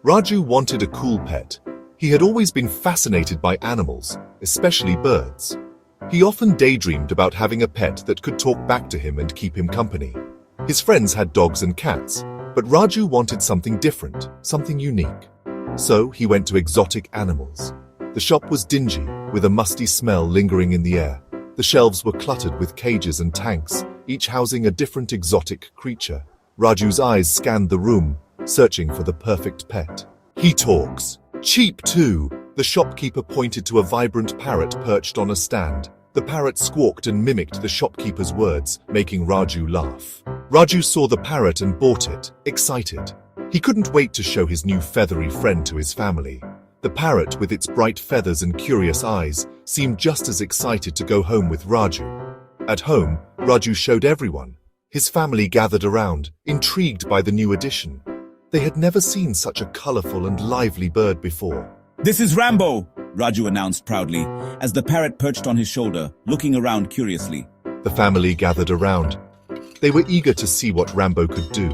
Raju wanted a cool pet. He had always been fascinated by animals, especially birds. He often daydreamed about having a pet that could talk back to him and keep him company. His friends had dogs and cats, but Raju wanted something different, something unique. So he went to exotic animals. The shop was dingy, with a musty smell lingering in the air. The shelves were cluttered with cages and tanks, each housing a different exotic creature. Raju's eyes scanned the room, searching for the perfect pet. He talks. Cheap too. The shopkeeper pointed to a vibrant parrot perched on a stand. The parrot squawked and mimicked the shopkeeper's words, making Raju laugh. Raju saw the parrot and bought it, excited. He couldn't wait to show his new feathery friend to his family. The parrot, with its bright feathers and curious eyes, seemed just as excited to go home with Raju. At home, Raju showed everyone. His family gathered around, intrigued by the new addition. They had never seen such a colorful and lively bird before. "This is Rambo," Raju announced proudly, as the parrot perched on his shoulder, looking around curiously. The family gathered around. They were eager to see what Rambo could do.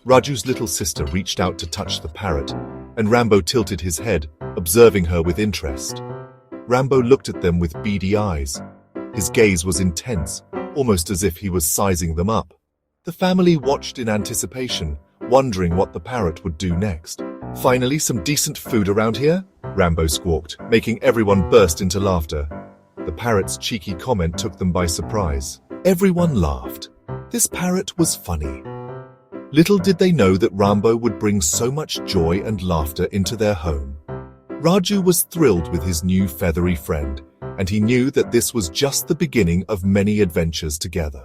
Raju's little sister reached out to touch the parrot, and Rambo tilted his head, observing her with interest. Rambo looked at them with beady eyes. His gaze was intense, almost as if he was sizing them up. The family watched in anticipation, wondering what the parrot would do next. "Finally, some decent food around here?" Rambo squawked, making everyone burst into laughter. The parrot's cheeky comment took them by surprise. Everyone laughed. This parrot was funny. Little did they know that Rambo would bring so much joy and laughter into their home. Raju was thrilled with his new feathery friend, and he knew that this was just the beginning of many adventures together.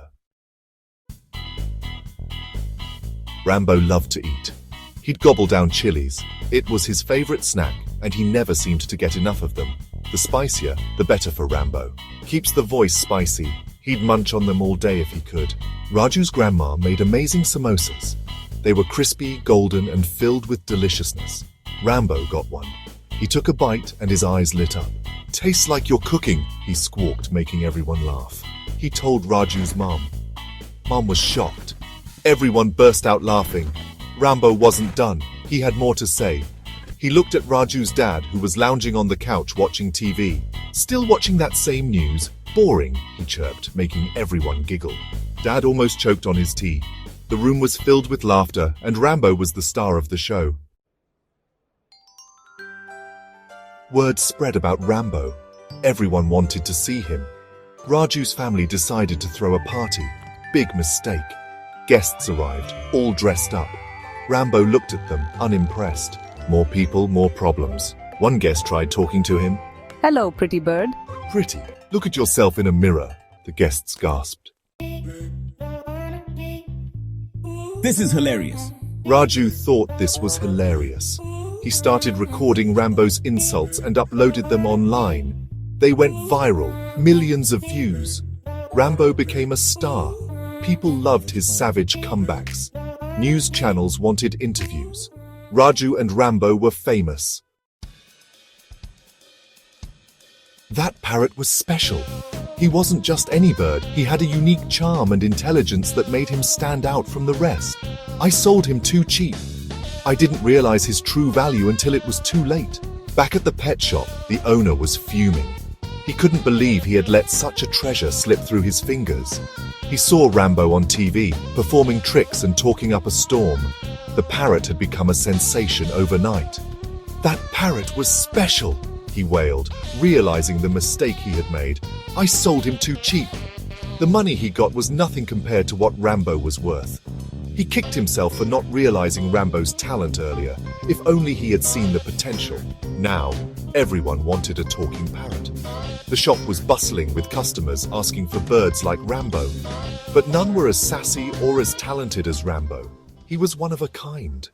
Rambo loved to eat. He'd gobble down chilies. It was his favorite snack, and he never seemed to get enough of them. The spicier, the better for Rambo. Keeps the voice spicy. He'd munch on them all day if he could. Raju's grandma made amazing samosas. They were crispy, golden, and filled with deliciousness. Rambo got one. He took a bite and his eyes lit up. "Tastes like you're cooking," he squawked, making everyone laugh. He told Raju's mom. Mom was shocked. Everyone burst out laughing. Rambo wasn't done. He had more to say. He looked at Raju's dad, who was lounging on the couch watching TV. "Still watching that same news? Boring," he chirped, making everyone giggle. Dad almost choked on his tea. The room was filled with laughter, and Rambo was the star of the show. Word spread about Rambo. Everyone wanted to see him. Raju's family decided to throw a party. Big mistake. Guests arrived, all dressed up. Rambo looked at them, unimpressed. More people, more problems. One guest tried talking to him. "Hello, pretty bird." "Pretty? Look at yourself in a mirror," the guests gasped. "This is hilarious." Raju thought this was hilarious. He started recording Rambo's insults and uploaded them online. They went viral, millions of views. Rambo became a star. People loved his savage comebacks. News channels wanted interviews. Raju and Rambo were famous. That parrot was special. He wasn't just any bird. He had a unique charm and intelligence that made him stand out from the rest. I sold him too cheap. I didn't realize his true value until it was too late. Back at the pet shop, the owner was fuming. He couldn't believe he had let such a treasure slip through his fingers. He saw Rambo on TV, performing tricks and talking up a storm. The parrot had become a sensation overnight. "That parrot was special," he wailed, realizing the mistake he had made. "I sold him too cheap." The money he got was nothing compared to what Rambo was worth. He kicked himself for not realizing Rambo's talent earlier. If only he had seen the potential. Now, everyone wanted a talking parrot. The shop was bustling with customers asking for birds like Rambo. But none were as sassy or as talented as Rambo. He was one of a kind.